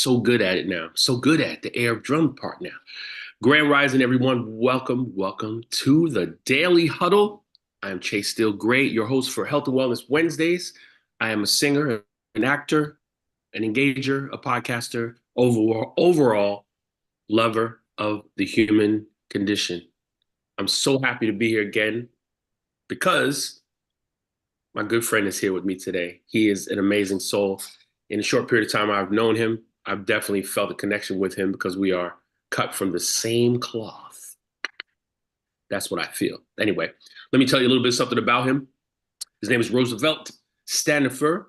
so good at it now. So good at the air drum part now. Grand Rising, everyone. Welcome to the Daily Huddle. I am Chase Steele Gray, your host for Health and Wellness Wednesdays. I am a singer, an actor, an engager, a podcaster, overall lover of the human condition. I'm so happy to be here again because my good friend is here with me today. He is an amazing soul. In a short period of time I've known him, I've definitely felt a connection with him because we are cut from the same cloth. That's what I feel. Anyway, let me tell you a little bit something about him. His name is Roosevelt Standifer,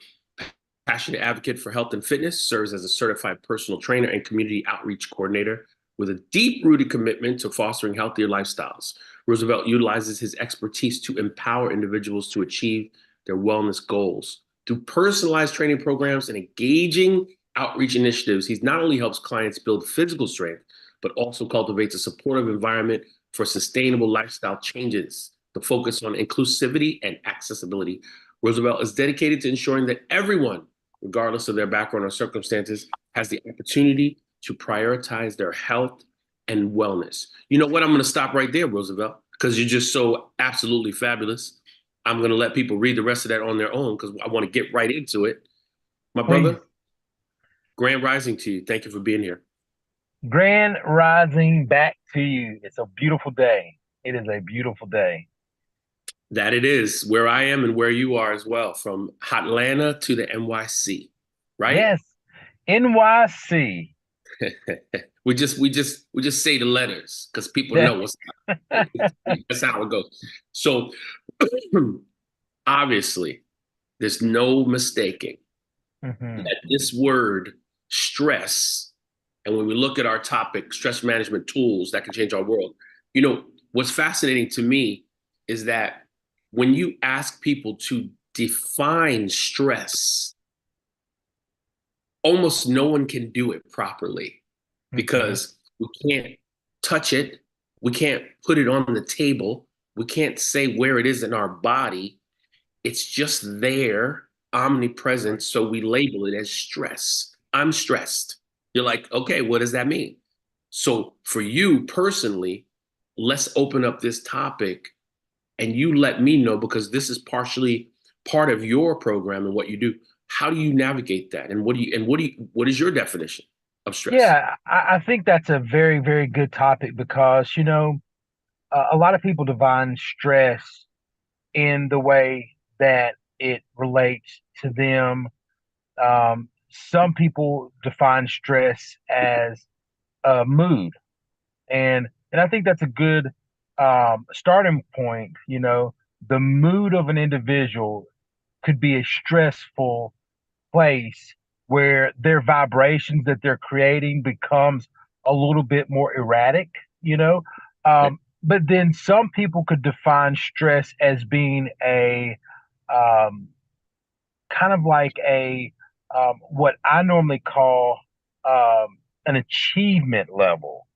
passionate advocate for health and fitness, serves as a certified personal trainer and community outreach coordinator with a deep-rooted commitment to fostering healthier lifestyles. Roosevelt utilizes his expertise to empower individuals to achieve their wellness goals. Through personalized training programs and engaging outreach initiatives, he not only helps clients build physical strength, but also cultivates a supportive environment for sustainable lifestyle changes. The focus on inclusivity and accessibility. Roosevelt is dedicated to ensuring that everyone, regardless of their background or circumstances, has the opportunity to prioritize their health and wellness. You know what? I'm going to stop right there, Roosevelt, because you're just so absolutely fabulous. I'm going to let people read the rest of that on their own because I want to get right into it. My Please. brother, grand rising to you. Thank you for being here. Grand rising back to you. It's a beautiful day. It is a beautiful day. That it is where I am and where you are as well, from Atlanta to the NYC, right? Yes, NYC. we just say the letters because people Yeah. know what's up. That's how it goes. So obviously, there's no mistaking hmm that this word stress, and when we look at our topic, stress management tools that can change our world, what's fascinating to me is that when you ask people to define stress, almost no one can do it properly hmm because we can't touch it. We can't put it on the table. We can't say where it is in our body. It's just there, omnipresent. So we label it as stress. I'm stressed. You're like, okay, what does that mean? So for you personally, let's open up this topic and you let me know because this is partially part of your program and what you do. How do you navigate that? And what is your definition of stress? Yeah, I think that's a very, very good topic because, a lot of people define stress in the way that it relates to them. Some people define stress as a mood. And I think that's a good starting point. The mood of an individual could be a stressful place where their vibrations that they're creating becomes a little bit more erratic, you know. But then some people could define stress as being a um, kind of like a what I normally call an achievement level,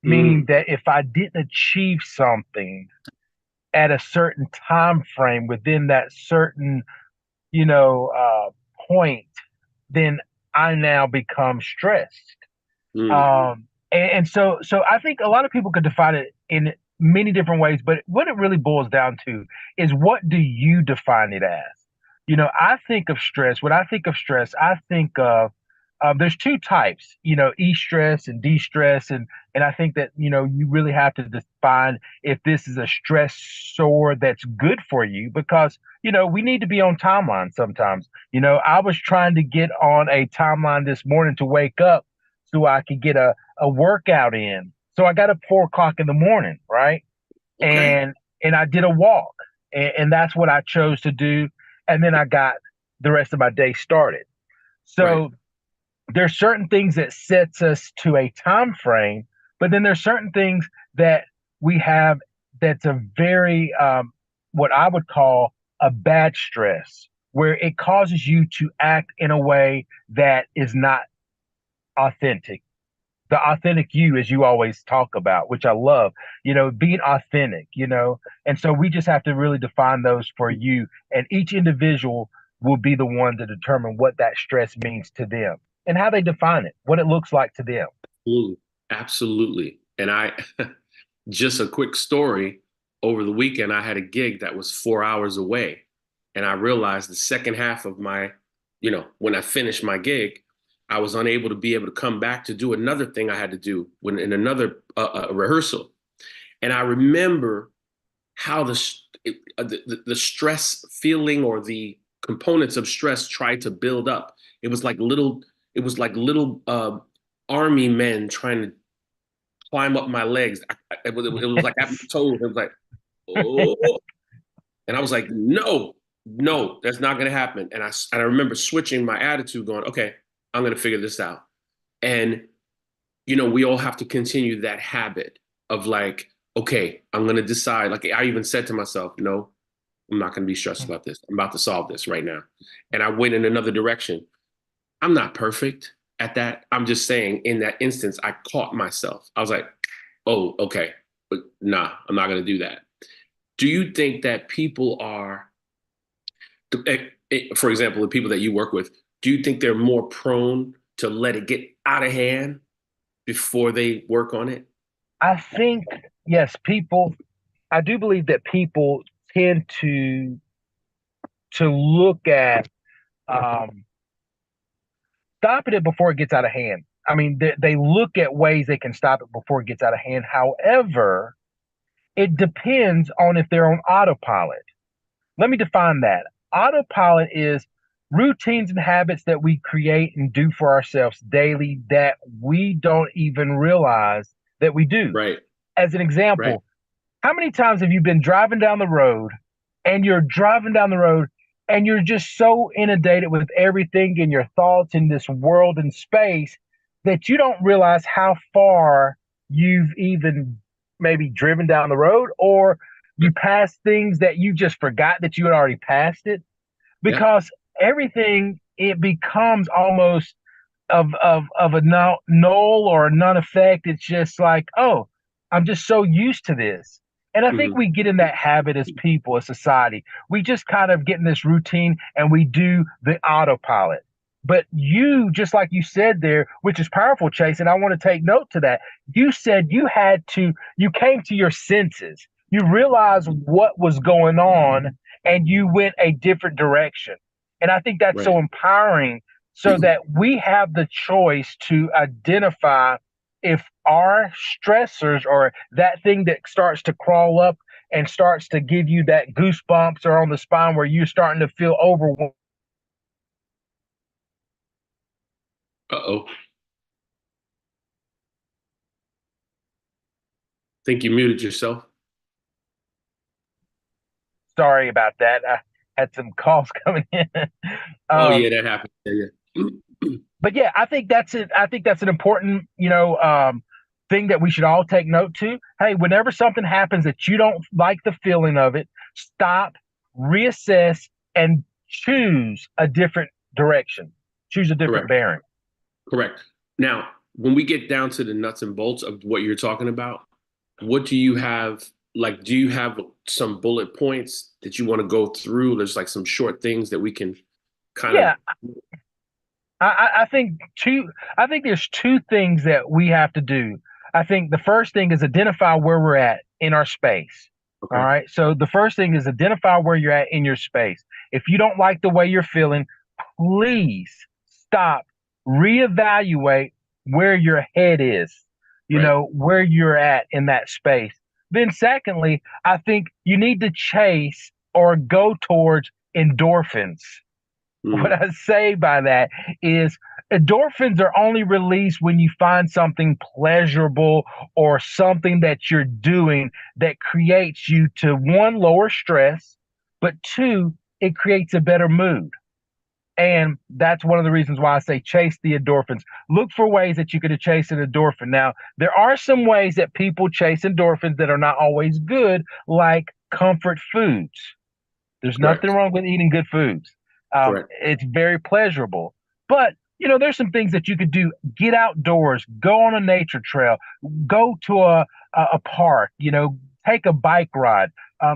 meaning Mm, that if I didn't achieve something at a certain time frame within that certain, you know, uh, point, then I now become stressed. mm, And so I think a lot of people could define it in many different ways, but what it really boils down to is what do you define it as? I think of stress. When I think of stress, I think of there's two types, e-stress and de-stress, and I think that you really have to define if this is a stressor that's good for you because we need to be on timeline sometimes. I was trying to get on a timeline this morning to wake up so I could get a workout in. So I got up 4 o'clock in the morning, right? okay. And I did a walk, and that's what I chose to do. And then I got the rest of my day started. Right. So there's certain things that sets us to a time frame, but then there's certain things that we have that's a very what I would call a bad stress, where it causes you to act in a way that is not authentic, the authentic you, as you always talk about, which I love, being authentic, and so we just have to really define those for you, and each individual will be the one to determine what that stress means to them. and how they define it, what it looks like to them. Absolutely. Absolutely. And just a quick story. Over the weekend, I had a gig that was 4 hours away. And I realized the second half of when I finished my gig, I was unable to be able to come back to do another thing I had to do in another rehearsal. And I remember how the stress feeling or the components of stress tried to build up. It was like little army men trying to climb up my legs. It was like at my toes. It was like, oh, and I was like, no, no, that's not gonna happen. And I remember switching my attitude, going, okay, I'm gonna figure this out. And we all have to continue that habit of like, okay, I'm gonna decide. Like I even said to myself, no, I'm not gonna be stressed about this. I'm about to solve this right now. And I went in another direction. I'm not perfect at that. I'm just saying in that instance, I caught myself. I was like, oh, okay, but nah, I'm not gonna do that. Do you think that people are, for example, the people that you work with, do you think they're more prone to let it get out of hand before they work on it? I think, yes, I do believe that people tend to look at um, stopping it before it gets out of hand. I mean, they look at ways they can stop it before it gets out of hand. However, it depends on if they're on autopilot. Let me define that. Autopilot is routines and habits that we create and do for ourselves daily that we don't even realize that we do. Right, As an right. example, how many times have you been driving down the road and you're driving down the road and you're just so inundated with everything in your thoughts in this world and space that you don't realize how far you've even maybe driven down the road, or you pass things that you just forgot that you had already passed it, Yeah. because everything, it becomes almost of a null or a none effect. It's just like, oh, I'm just so used to this. And I think Hmm. we get in that habit as people, as society. We just kind of get in this routine and we do the autopilot. But you, just like you said there, which is powerful, Chase, and I want to take note to that. You said you came to your senses. You realized what was going on and you went a different direction. And I think that's so Right. empowering, so that we have the choice to identify if our stressors or that thing that starts to crawl up and starts to give you that goosebumps or on the spine where you're starting to feel overwhelmed. Uh-oh. Think you muted yourself. Sorry about that. I had some calls coming in. Oh um, yeah, that happened. Yeah, yeah. but yeah, I think that's it. I think that's an important, thing that we should all take note to. Hey, whenever something happens that you don't like the feeling of it, stop, reassess, and choose a different direction. Choose a different Correct. bearing. Correct. Now, when we get down to the nuts and bolts of what you're talking about, what do you have? Like, do you have some bullet points that you want to go through? There's like some short things that we can kind of. Yeah, I think two. I think there's two things that we have to do. I think the first thing is identify where we're at in our space. All Okay. right. So the first thing is identify where you're at in your space. If you don't like the way you're feeling, please stop, reevaluate where your head is. Right. Where you're at in that space. Then, secondly, I think you need to chase or go towards endorphins. What Mm, I say by that is endorphins are only released when you find something pleasurable or something that you're doing that creates you to, one, lower stress, but two, it creates a better mood. And that's one of the reasons why I say chase the endorphins. Look for ways that you could chase an endorphin. Now, there are some ways that people chase endorphins that are not always good, like comfort foods. There's nothing correct. wrong with eating good foods. Correct. It's very pleasurable. But, there's some things that you could do. Get outdoors, go on a nature trail, go to a park, take a bike ride,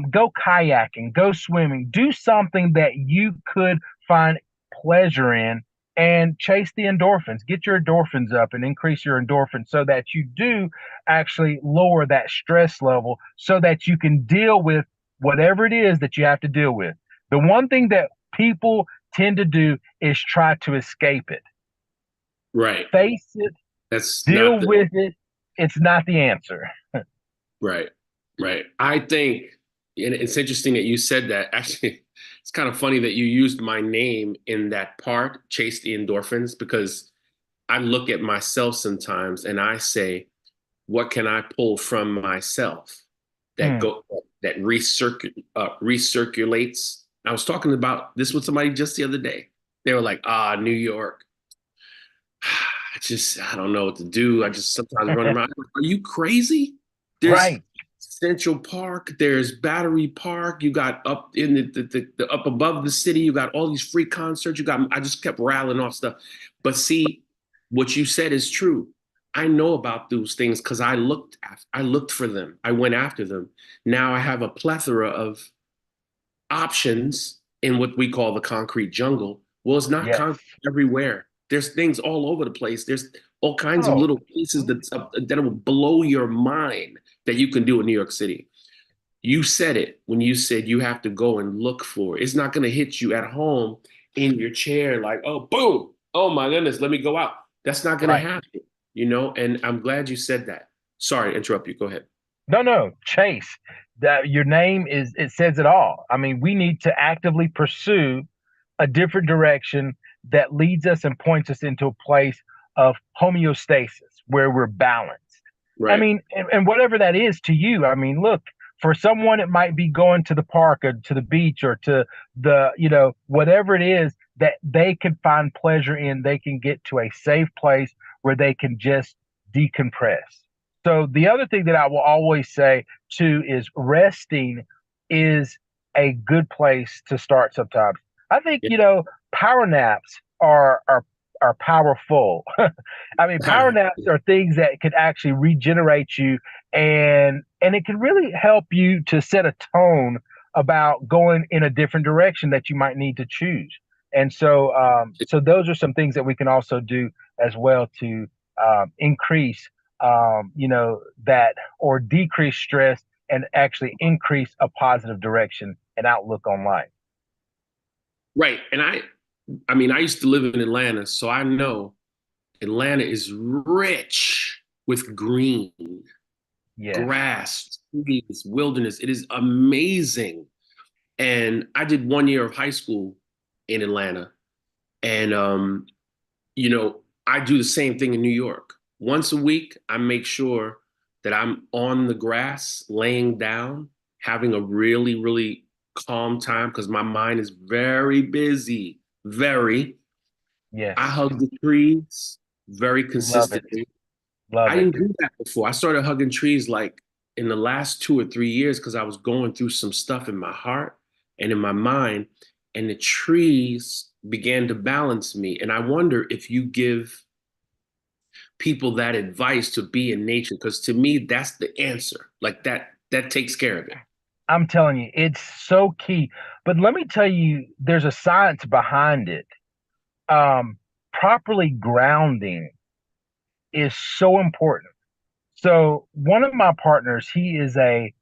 go kayaking, go swimming, do something that you could find pleasure in and chase the endorphins. Get your endorphins up and increase your endorphins so that you do actually lower that stress level so that you can deal with whatever it is that you have to deal with. The one thing that people tend to do is try to escape it. Right. Face it, That's deal not the with it. It's not the answer. right. Right. I think, and it's interesting that you said that. Actually, it's kind of funny that you used my name in that part, chase the endorphins, because I look at myself sometimes and I say, what can I pull from myself that Mm, go that recirculates? I was talking about this with somebody just the other day. They were like, ah, New York. I don't know what to do. I just sometimes run around. Are you crazy? There's right. Central Park, there's Battery Park, you got up in the up above the city, you got all these free concerts, I just kept rattling off stuff. But see, what you said is true. I know about those things because I looked for them. I went after them. Now I have a plethora of options in what we call the concrete jungle. Well, it's not Yes. concrete everywhere. There's things all over the place. There's all kinds of Oh, little pieces that will blow your mind that you can do in New York City. You said it when you said you have to go and look for it. It's not going to hit you at home in your chair like, oh, boom. Oh my goodness, let me go out. That's not going to right. happen, and I'm glad you said that. Sorry to interrupt you. Go ahead. No, no, Chase. That your name is it says it all. I mean, we need to actively pursue a different direction that leads us and points us into a place of homeostasis where we're balanced. I Right. mean, and whatever that is to you, I mean, look, for someone it might be going to the park or to the beach or to whatever it is that they can find pleasure in, they can get to a safe place where they can just decompress. So the other thing that I will always say too is resting is a good place to start sometimes. I think, power naps are powerful. I mean, power Yeah. naps are things that could actually regenerate you and it can really help you to set a tone about going in a different direction that you might need to choose. And so those are some things that we can also do as well to increase that or decrease stress and actually increase a positive direction and outlook on life. Right. And I mean, I used to live in Atlanta, so I know Atlanta is rich with green, Yes. grass, trees, wilderness. It is amazing. And I did 1 year of high school in Atlanta. And I do the same thing in New York. Once a week, I make sure that I'm on the grass, laying down, having a really, really calm time because my mind is very busy, very. Yes. I hug the trees very Love it. consistently. Love I it. didn't do that before. I started hugging trees like in the last 2 or 3 years because I was going through some stuff in my heart and in my mind, and the trees began to balance me. And I wonder if you give people that advice to be in nature, because to me, that's the answer. Like that takes care of it. I'm telling you, it's so key. But let me tell you, there's a science behind it. Properly grounding is so important. So one of my partners, he is a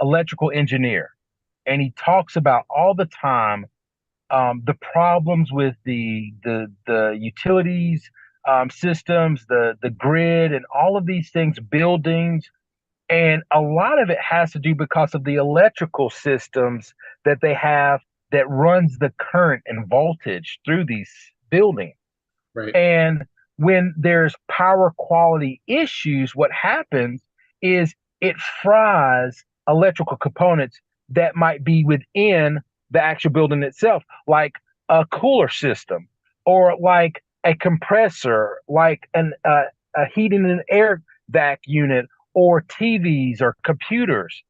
electrical engineer, and he talks about all the time the problems with the utilities systems, the grid, and all of these things, buildings, and a lot of it has to do because of the electrical systems that they have that runs the current and voltage through these buildings. Right. And when there's power quality issues, what happens is it fries electrical components that might be within the actual building itself, like a cooler system or like a compressor, like a heating and air vac unit or TVs or computers.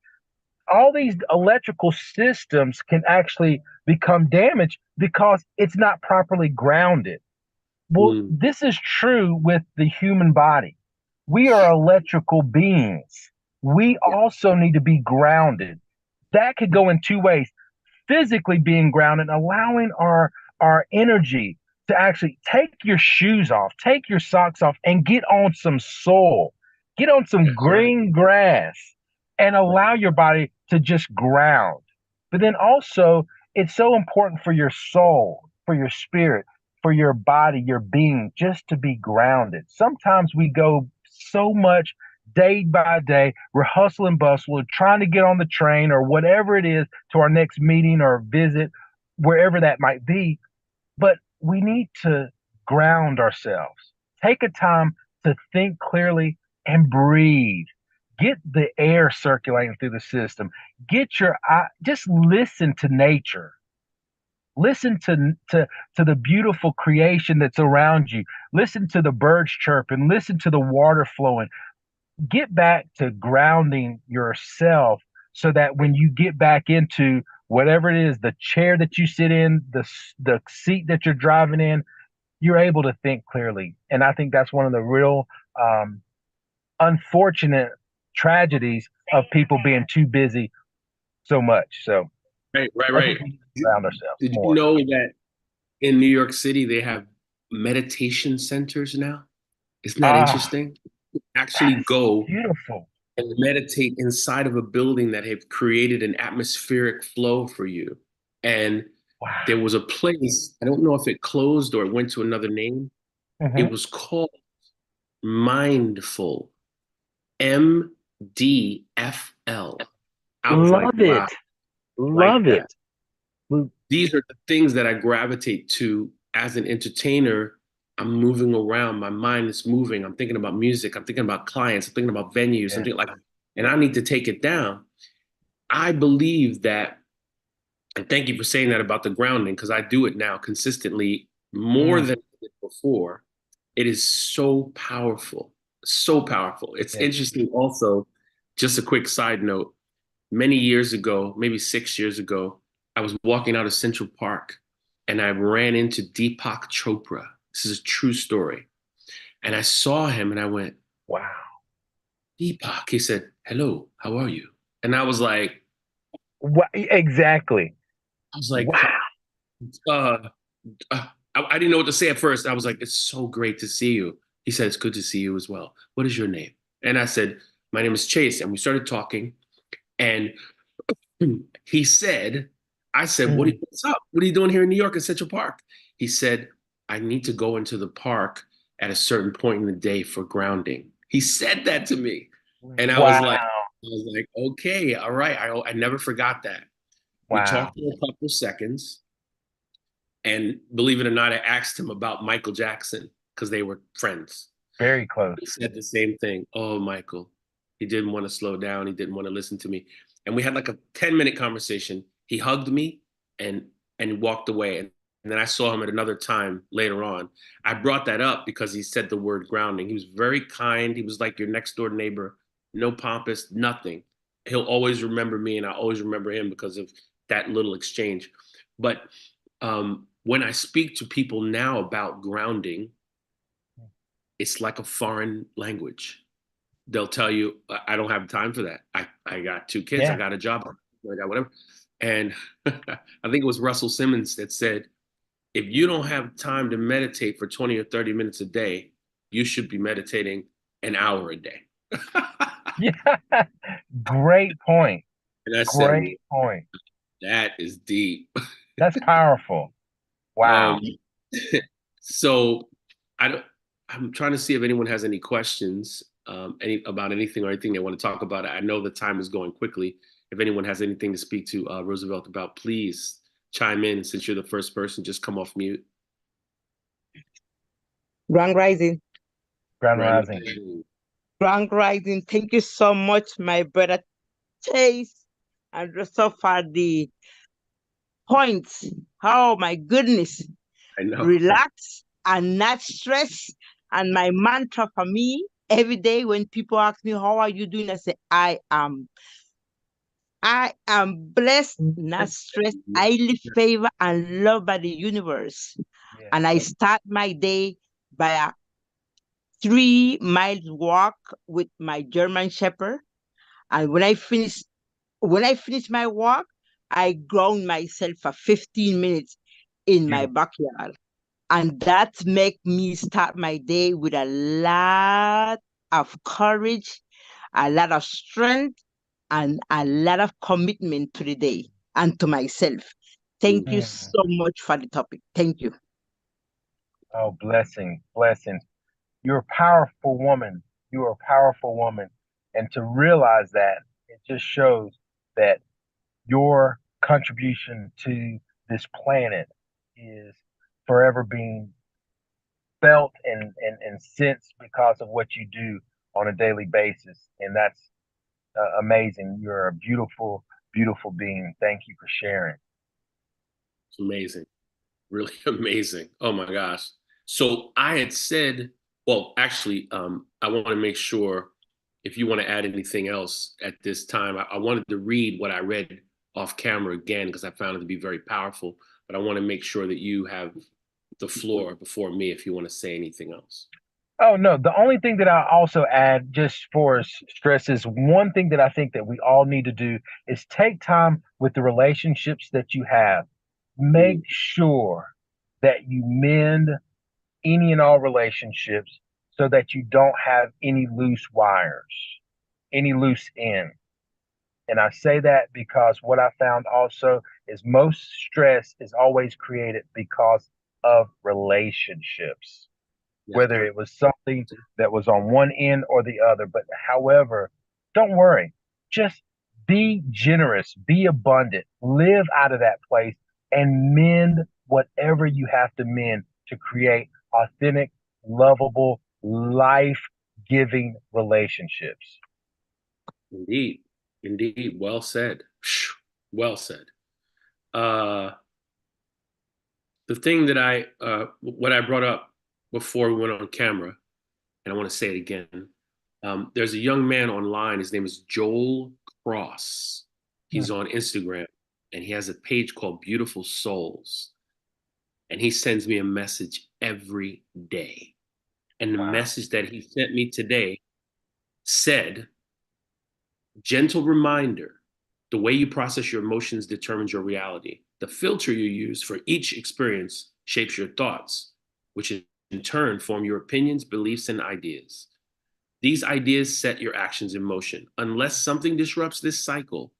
All these electrical systems can actually become damaged because it's not properly grounded. Well, Mm, this is true with the human body. We are electrical beings. We yeah. also need to be grounded. That could go in two ways: physically being grounded, allowing our energy to actually take your shoes off, take your socks off, and get on some soil, get on some That's right. green grass, and allow your body to just ground. But then also, it's so important for your soul, for your spirit, for your body, your being, just to be grounded. Sometimes we go so much day by day, we're hustle and bustle, trying to get on the train or whatever it is to our next meeting or visit, wherever that might be, but we need to ground ourselves. Take a time to think clearly and breathe. Get the air circulating through the system. Get your eye, just listen to nature. Listen to the beautiful creation that's around you. Listen to the birds chirping. Listen to the water flowing. Get back to grounding yourself so that when you get back into whatever it is, the chair that you sit in, the seat that you're driving in, you're able to think clearly. And I think that's one of the real um, unfortunate tragedies of people being too busy so much. So Right, right, I right. think we need to ground ourselves Did you more. know that in New York City they have meditation centers now? Isn't that Ah, interesting? that Actually is go beautiful. and meditate inside of a building that have created an atmospheric flow for you. And there Wow. was a place, I don't know if it closed or it went to another name. It Hmm. was called Mindful, MDFL. I was like, Love wow, it. like Love that. it. Mm. These are the things that I gravitate to as an entertainer. I'm moving around. My mind is moving. I'm thinking about music. I'm thinking about clients. I'm thinking about venues. Yeah. Something like, and I need to take it down. I believe that, and thank you for saying that about the grounding, because I do it now consistently more Mm. than I did before. It is so powerful, so powerful. It's Yeah. interesting also, just a quick side note. Many years ago, maybe 6 years ago, I was walking out of Central Park and I ran into Deepak Chopra. This is a true story. And I saw him and I went, Wow. Deepak. He said, hello, how are you? And Exactly. I was like, Wow. uh, I didn't know what to say at first. I was like, it's so great to see you. He said, it's good to see you as well. What is your name? And I said, my name is Chase. And we started talking. And he said, I said, Mm. what's up? What are you doing here in New York in Central Park? He said, I need to go into the park at a certain point in the day for grounding. He said that to me. And Wow. I was like, okay, all right. I never forgot that. We Wow. talked for a couple seconds. And believe it or not, I asked him about Michael Jackson because they were friends. Very close. He said the same thing. Oh, Michael, he didn't want to slow down. He didn't want to listen to me. And we had like a 10-minute conversation. He hugged me and walked away. And then I saw him at another time later on. I brought that up because he said the word grounding. He was very kind. He was like your next door neighbor, no pompous, nothing. He'll always remember me, and I always remember him because of that little exchange. But when I speak to people now about grounding, it's like a foreign language. They'll tell you, I don't have time for that. I got two kids, I Yeah. got a job, I got whatever. And I think it was Russell Simmons that said, if you don't have time to meditate for 20 or 30 minutes a day, you should be meditating an hour a day. Yeah. Great point. And I said, Great point. that is deep. That's powerful. Um, Wow. so I don't, I'm trying to see if anyone has any questions about anything or anything they want to talk about. I know the time is going quickly. If anyone has anything to speak to Roosevelt about, please chime in. Since you're the first person, just come off mute. Grand Rising. Grand Grand Rising. Rising. Grand Rising. Thank you so much, my brother Chase, and also for the points. Oh my goodness. I know. Relax and not stress. And my mantra for me every day when people ask me, how are you doing? I say, I am. I am blessed, not stressed, highly favored, and loved by the universe. Yeah. And I start my day by a 3 miles walk with my German Shepherd. And when I finish my walk, I ground myself for 15 minutes in my Beautiful. backyard. And that make me start my day with a lot of courage, a lot of strength, and a lot of commitment to the day and to myself. Thank you Mm. so much for the topic. Thank you. Oh, blessings, blessings. You're a powerful woman. You are a powerful woman. And to realize that, it just shows that your contribution to this planet is forever being felt and sensed because of what you do on a daily basis. And that's amazing. You're a beautiful, beautiful being. Thank you for sharing. It's amazing. Really amazing. Oh my gosh. So I had said, well, actually, I want to make sure if you want to add anything else at this time, I wanted to read what I read off camera again because I found it to be very powerful. But I want to make sure that you have the floor before me if you want to say anything else. Oh no, the only thing that I also add just for stress is one thing that I think that we all need to do is take time with the relationships that you have. Make Mm, sure that you mend any and all relationships so that you don't have any loose wires, any loose ends. And I say that because what I found also is most stress is always created because of relationships, yes, whether sir. it was something that was on one end or the other. But however, don't worry. Just be generous, be abundant, live out of that place and mend whatever you have to mend to create authentic, lovable, life giving relationships. Indeed. Indeed. Well said. Well said. Uh, the thing that what I brought up before we went on camera, and I want to say it again. There's a young man online. His name is Joel Cross. He's on Instagram, and he has a page called Beautiful Souls. And he sends me a message every day. And the Wow. message that he sent me today said, gentle reminder, the way you process your emotions determines your reality. The filter you use for each experience shapes your thoughts, which in turn form your opinions, beliefs, and ideas. These ideas set your actions in motion. Unless something disrupts this cycle,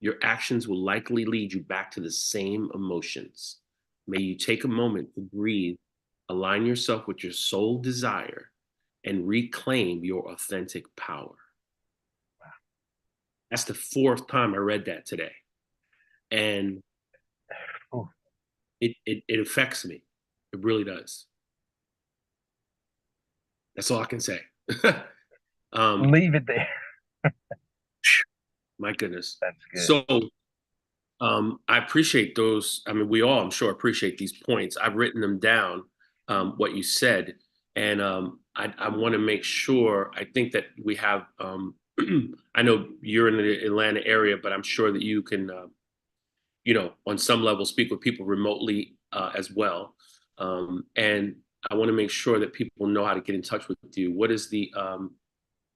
your actions will likely lead you back to the same emotions. May you take a moment to breathe, align yourself with your soul desire, and reclaim your authentic power. That's the fourth time I read that today. And Ooh, it affects me. It really does. That's all I can say. um, leave it there. my goodness. That's good. So I appreciate those. I mean, we all, I'm sure, appreciate these points. I've written them down, what you said, and I want to make sure. I think that we have. I know you're in the Atlanta area, but I'm sure that you can, on some level, speak with people remotely as well. And I want to make sure that people know how to get in touch with you. What is the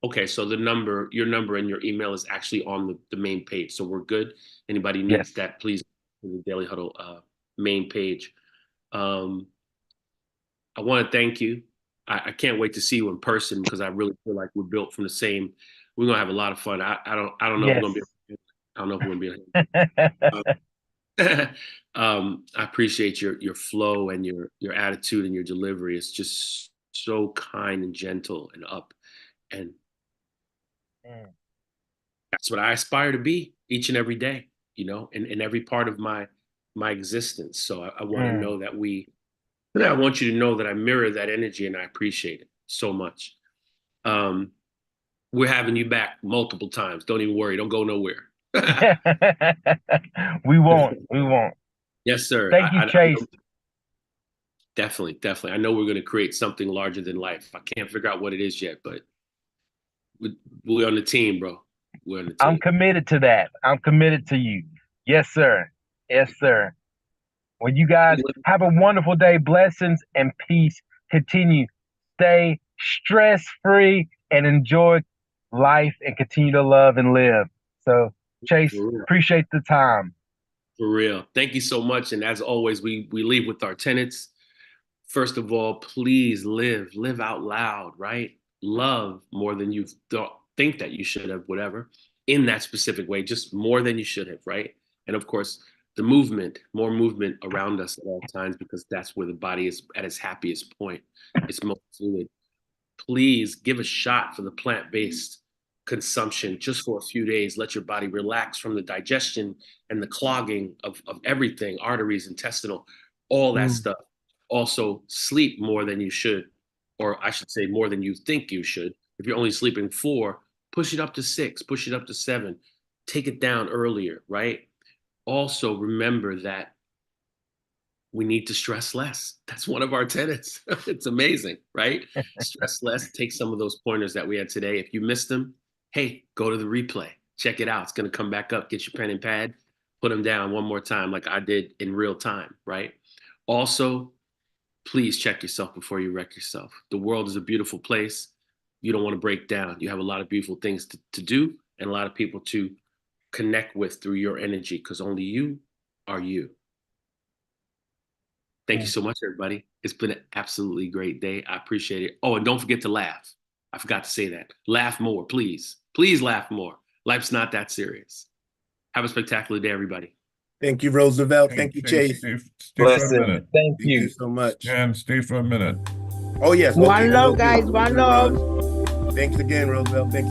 Okay, so your number and your email is actually on the main page. So we're good. Anybody Yes. needs that, please, the Daily Huddle main page. Um, I want to thank you. I can't wait to see you in person because I really feel like we're built from the same. We're gonna have a lot of fun. I don't know if we're Yes. gonna be. I don't know if we're gonna be. I appreciate your flow and your attitude and your delivery. It's just so kind and gentle and up. And Mm, that's what I aspire to be each and every day, in every part of my existence. So I want to mm. know I want you to know that I mirror that energy and I appreciate it so much. Um, we're having you back multiple times. Don't even worry. Don't go nowhere. We won't. We won't. Yes, sir. Thank you, I Chase. know, definitely, definitely. I know we're going to create something larger than life. I can't figure out what it is yet, but we're on the team, bro. We're on the I'm team. committed to that. I'm committed to you. Yes, sir. Yes, sir. Well, you guys have a wonderful day. Blessings and peace. Continue. Stay stress free and enjoy life and continue to love and live. So, Chase, For real. appreciate the time. For real. Thank you so much. And as always, we leave with our tenets. First of all, please live out loud, right? Love more than you think that you should have, whatever, in that specific way, just more than you should have, right? And of course, the movement, more movement around us at all times, because that's where the body is at its happiest point. It's most fluid. Please give a shot for the plant-based consumption just for a few days. Let your body relax from the digestion and the clogging of everything, arteries, intestinal, all that Mm. stuff. Also, sleep more than you should, or I should say more than you think you should. If you're only sleeping 4, push it up to 6, push it up to 7, take it down earlier, right? Also, remember that we need to stress less. That's one of our tenets. It's amazing, right? Stress less. Take some of those pointers that we had today. If you missed them, hey, go to the replay. Check it out. It's going to come back up. Get your pen and pad. Put them down one more time like I did in real time, right? Also, please check yourself before you wreck yourself. The world is a beautiful place. You don't want to break down. You have a lot of beautiful things to do and a lot of people to connect with through your energy, because only you are you. Thank you so much, everybody. It's been an absolutely great day. I appreciate it. Oh, and don't forget to laugh. I forgot to say that. Laugh more, please. Please laugh more. Life's not that serious. Have a spectacular day, everybody. Thank you, Roosevelt. Hey, Thank you, Chase, Chase. stay for a Listen, minute. thank Thank you you. so much. Jan, stay for a minute. Oh, yes. Okay, One I love, will do. guys. One love. Thanks again, Roosevelt. Thank you.